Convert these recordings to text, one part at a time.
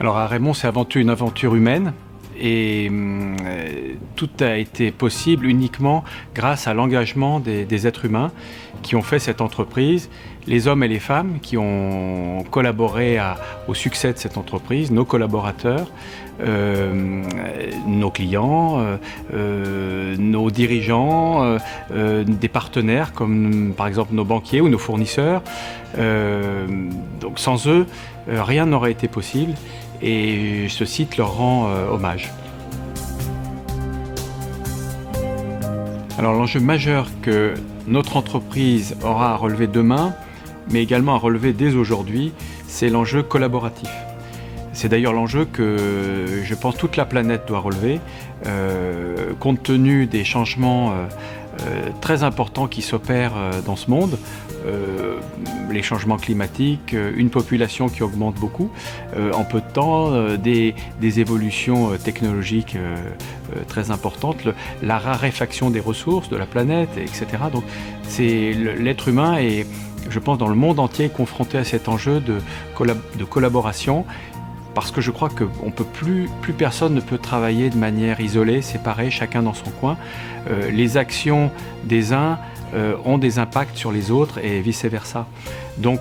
Alors à Raimont, c'est avant tout une aventure humaine et tout a été possible uniquement grâce à l'engagement des êtres humains qui ont fait cette entreprise, les hommes et les femmes qui ont collaboré au succès de cette entreprise, nos collaborateurs, nos clients, nos dirigeants, des partenaires comme par exemple nos banquiers ou nos fournisseurs. Donc sans eux, rien n'aurait été possible et ce site leur rend hommage. Alors l'enjeu majeur que notre entreprise aura à relever demain, mais également à relever dès aujourd'hui, c'est l'enjeu collaboratif. C'est d'ailleurs l'enjeu que je pense toute la planète doit relever, compte tenu des changements très importants qui s'opèrent dans ce monde, les changements climatiques, une population qui augmente beaucoup en peu de temps, des évolutions technologiques très importantes, la raréfaction des ressources de la planète, etc. Donc l'être humain est, je pense, dans le monde entier confronté à cet enjeu de collaboration, parce que je crois que plus personne ne peut travailler de manière isolée, séparée, chacun dans son coin. Les actions des uns ont des impacts sur les autres et vice-versa. Donc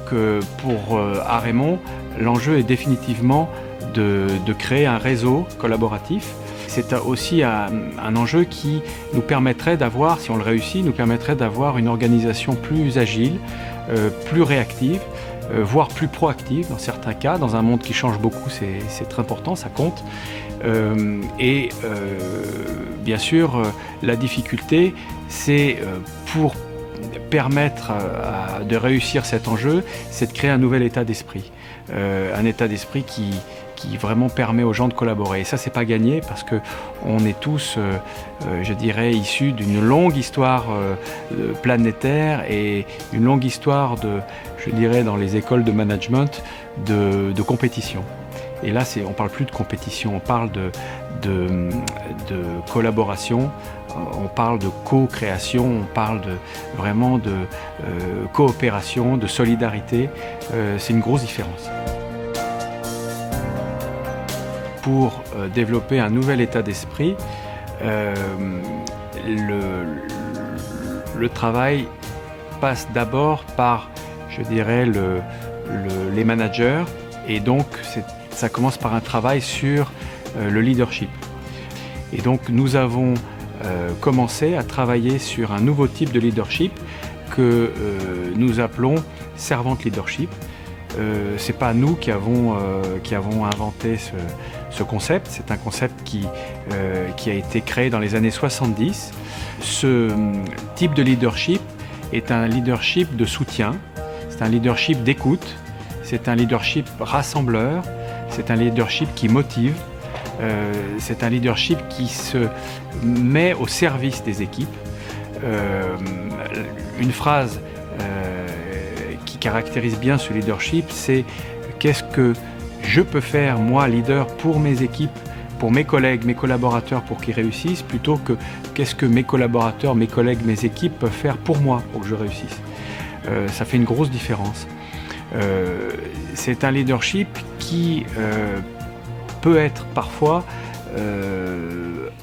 à Raimont, l'enjeu est définitivement de créer un réseau collaboratif. C'est aussi un enjeu qui nous permettrait d'avoir, si on le réussit, nous permettrait d'avoir une organisation plus agile, plus réactive, voire plus proactive dans certains cas. Dans un monde qui change beaucoup, c'est très important, ça compte. Bien sûr, la difficulté, c'est pour permettre de réussir cet enjeu, c'est de créer un nouvel état d'esprit. Un état d'esprit qui vraiment permet aux gens de collaborer. Et ça, c'est pas gagné parce qu'on est tous, je dirais, issus d'une longue histoire planétaire et une longue histoire je dirais, dans les écoles de management, de compétition. Et là, on ne parle plus de compétition, on parle de collaboration, on parle de co-création, on parle vraiment de coopération, de solidarité. C'est une grosse différence. Pour développer un nouvel état d'esprit, le travail passe d'abord par, je dirais, les managers, et donc ça commence par un travail sur le leadership. Et donc nous avons commencé à travailler sur un nouveau type de leadership que nous appelons servant leadership. C'est pas nous qui avons inventé ce concept, c'est un concept qui a été créé dans les années 70. Ce type de leadership est un leadership de soutien, c'est un leadership d'écoute, c'est un leadership rassembleur, c'est un leadership qui motive, c'est un leadership qui se met au service des équipes. Une phrase qui caractérise bien ce leadership, c'est « Qu'est-ce que je peux faire, moi, leader, pour mes équipes, pour mes collègues, mes collaborateurs, pour qu'ils réussissent, plutôt que qu'est-ce que mes collaborateurs, mes collègues, mes équipes peuvent faire pour moi, pour que je réussisse ». Ça fait une grosse différence. C'est un leadership qui peut être parfois,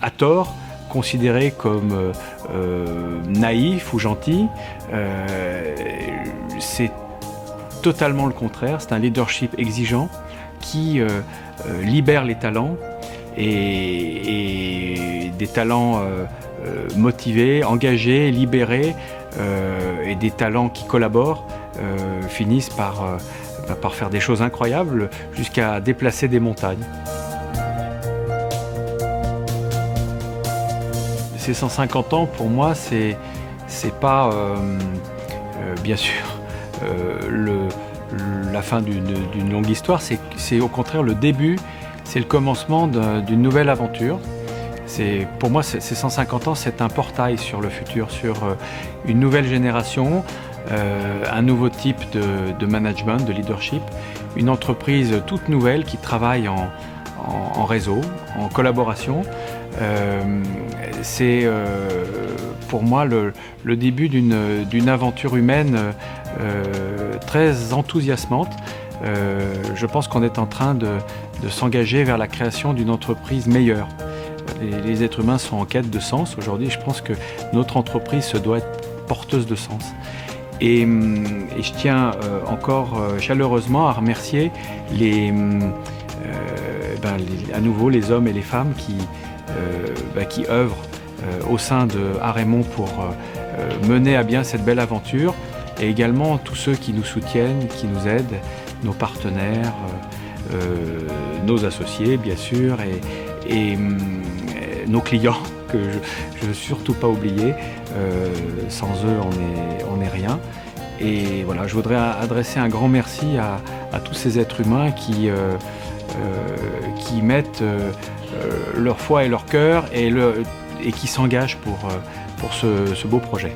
à tort, considéré comme naïf ou gentil. C'est totalement le contraire, c'est un leadership exigeant qui libère les talents et des talents motivés, engagés, libérés et des talents qui collaborent finissent par faire des choses incroyables jusqu'à déplacer des montagnes. Ces 150 ans, pour moi, c'est pas bien sûr la fin d'une longue histoire, c'est au contraire le début, c'est le commencement d'une nouvelle aventure. Pour moi, ces 150 ans, c'est un portail sur le futur, sur une nouvelle génération, un nouveau type de management, de leadership, une entreprise toute nouvelle qui travaille en réseau, en collaboration. C'est pour moi le début d'une aventure humaine très enthousiasmante je pense qu'on est en train de s'engager vers la création d'une entreprise meilleure. Les êtres humains sont en quête de sens aujourd'hui. Je pense que notre entreprise se doit être porteuse de sens. Et je tiens encore chaleureusement à remercier à nouveau les hommes et les femmes qui œuvrent au sein de Arémont pour mener à bien cette belle aventure, et également tous ceux qui nous soutiennent, qui nous aident, nos partenaires, nos associés bien sûr, et nos clients que je ne veux surtout pas oublier. Sans eux on n'est rien. Et voilà, je voudrais adresser un grand merci à tous ces êtres humains qui mettent leur foi et leur cœur et qui s'engagent pour ce beau projet.